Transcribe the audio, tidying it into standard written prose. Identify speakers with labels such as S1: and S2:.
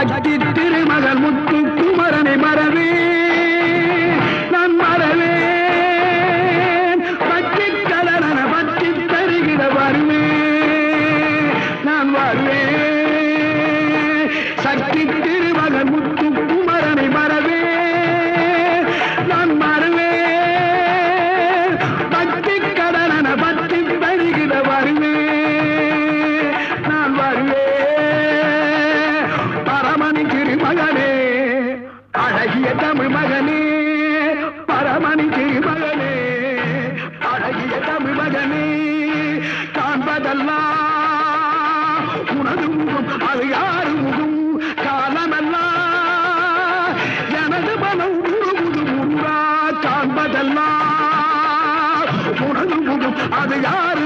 S1: சக்தி திருமகள் முத்து குமரனை மறவே நான் மறவேன் பற்றி கடன பற்றி தருகிற வருவேன் நான் வருவேன் சக்தி திருமகள் முத்து குமரனை மறவே நான் மறவேன் பற்றி கடன பற்றி தருகிற வருவேன் நான் வருவேன் பரமணி திருமகனே அழகிய தமிழ் மகனே பரமணி திருமகனே அழகிய தமிழ் மகனே காண்பதெல்லாம் உனது முகம் அது யாரு முகம் காலமெல்லாம் எனது மனம் உருகுது முருகா காண்பதெல்லாம் உனது முகம் அது யாரு